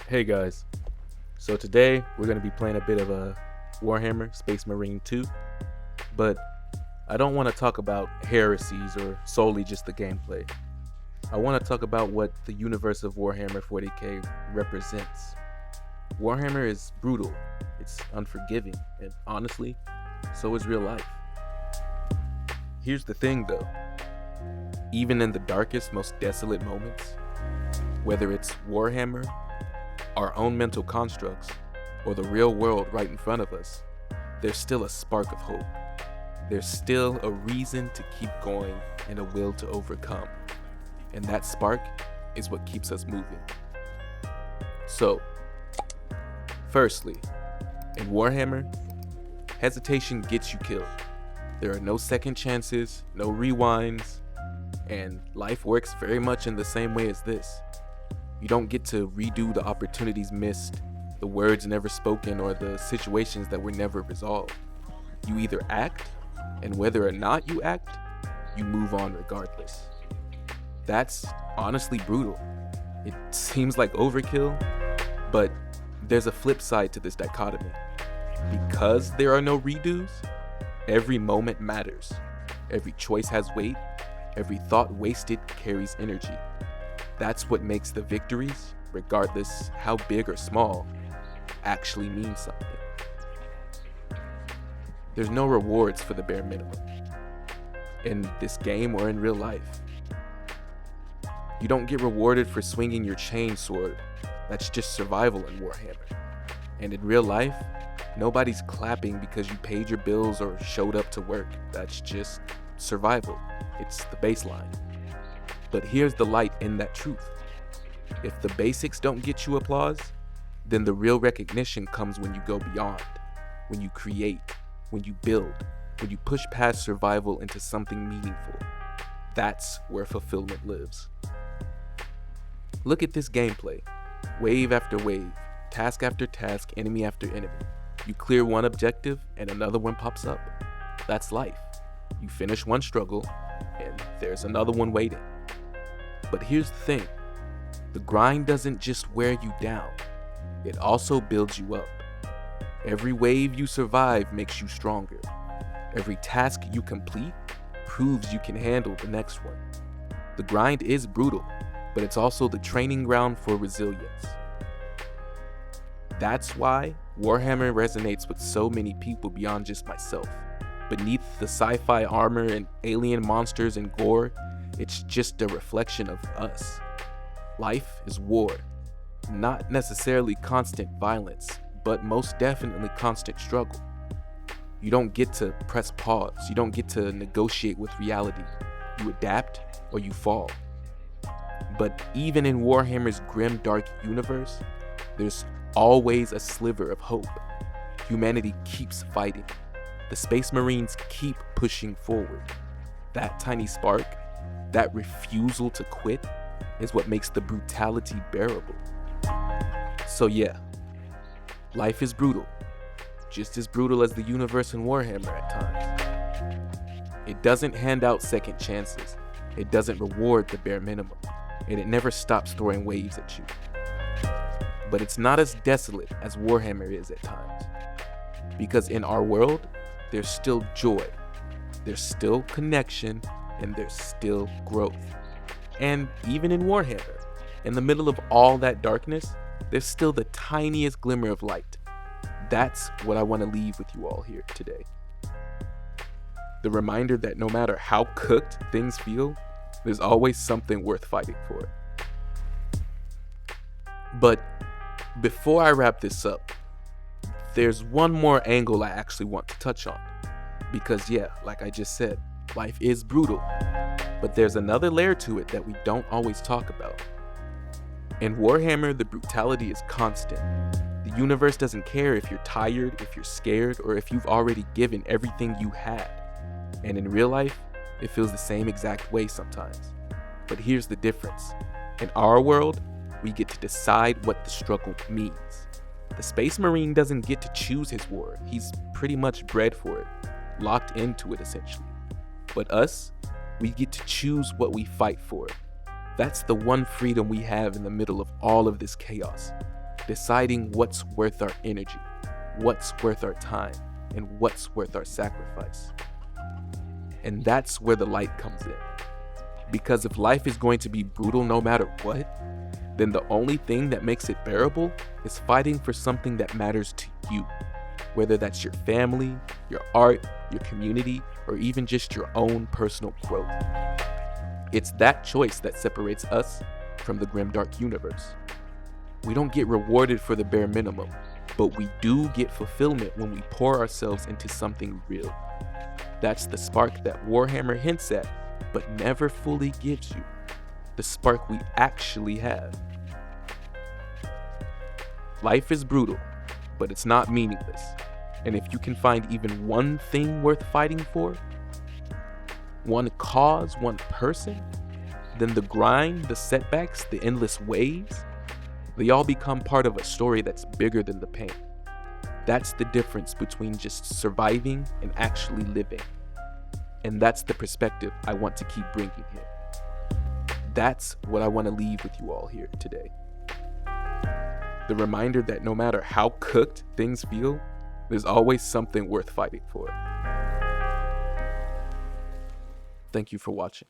Hey guys, so today we're going to be playing a bit of a Warhammer Space Marine 2, but I don't want to talk about heresies or solely just the gameplay. I want to talk about what the universe of Warhammer 40K represents. Warhammer is brutal, it's unforgiving, and honestly, so is real life. Here's the thing though, even in the darkest, most desolate moments, whether it's Warhammer, our own mental constructs, or the real world right in front of us, there's still a spark of hope. There's still a reason to keep going and a will to overcome. And that spark is what keeps us moving. So, firstly, in Warhammer, hesitation gets you killed. There are no second chances, no rewinds, and life works very much in the same way as this. You don't get to redo the opportunities missed, the words never spoken, or the situations that were never resolved. You either act, and whether or not you act, you move on regardless. That's honestly brutal. It seems like overkill, but there's a flip side to this dichotomy. Because there are no redos, every moment matters. Every choice has weight, every thought wasted carries energy. That's what makes the victories, regardless how big or small, actually mean something. There's no rewards for the bare minimum, in this game or in real life. You don't get rewarded for swinging your chainsword. That's just survival in Warhammer. And in real life, nobody's clapping because you paid your bills or showed up to work. That's just survival. It's the baseline. But here's the light in that truth. If the basics don't get you applause, then the real recognition comes when you go beyond, when you create, when you build, when you push past survival into something meaningful. That's where fulfillment lives. Look at this gameplay. Wave after wave, task after task, enemy after enemy. You clear one objective and another one pops up. That's life. You finish one struggle and there's another one waiting. But here's the thing, the grind doesn't just wear you down, it also builds you up. Every wave you survive makes you stronger. Every task you complete proves you can handle the next one. The grind is brutal, but it's also the training ground for resilience. That's why Warhammer resonates with so many people beyond just myself. Beneath the sci-fi armor and alien monsters and gore, it's just a reflection of us. Life is war. Not necessarily constant violence, but most definitely constant struggle. You don't get to press pause. You don't get to negotiate with reality. You adapt or you fall. But even in Warhammer's grim, dark universe, there's always a sliver of hope. Humanity keeps fighting. The Space Marines keep pushing forward. That tiny spark, that refusal to quit, is what makes the brutality bearable. So yeah, life is brutal, just as brutal as the universe in Warhammer at times. It doesn't hand out second chances, it doesn't reward the bare minimum, and it never stops throwing waves at you. But it's not as desolate as Warhammer is at times, because in our world, there's still joy, there's still connection, and there's still growth. And even in Warhammer, in the middle of all that darkness, there's still the tiniest glimmer of light. That's what I want to leave with you all here today. The reminder that no matter how cooked things feel, there's always something worth fighting for. But before I wrap this up, there's one more angle I actually want to touch on. Because yeah, like I just said, life is brutal, but there's another layer to it that we don't always talk about. In Warhammer, the brutality is constant. The universe doesn't care if you're tired, if you're scared, or if you've already given everything you had. And in real life, it feels the same exact way sometimes. But here's the difference. In our world, we get to decide what the struggle means. The Space Marine doesn't get to choose his war. He's pretty much bred for it, locked into it essentially. But us, we get to choose what we fight for. That's the one freedom we have in the middle of all of this chaos. deciding what's worth our energy, what's worth our time, and what's worth our sacrifice. And that's where the light comes in. Because if life is going to be brutal no matter what, then the only thing that makes it bearable is fighting for something that matters to you. Whether that's your family, your art, your community, or even just your own personal growth. It's that choice that separates us from the grimdark universe. We don't get rewarded for the bare minimum, but we do get fulfillment when we pour ourselves into something real. That's the spark that Warhammer hints at, but never fully gives you. The spark we actually have. Life is brutal, but it's not meaningless. And if you can find even one thing worth fighting for, one cause, one person, then the grind, the setbacks, the endless waves, they all become part of a story that's bigger than the pain. That's the difference between just surviving and actually living. And that's the perspective I want to keep bringing here. That's what I want to leave with you all here today. The reminder that no matter how cooked things feel, there's always something worth fighting for. Thank you for watching.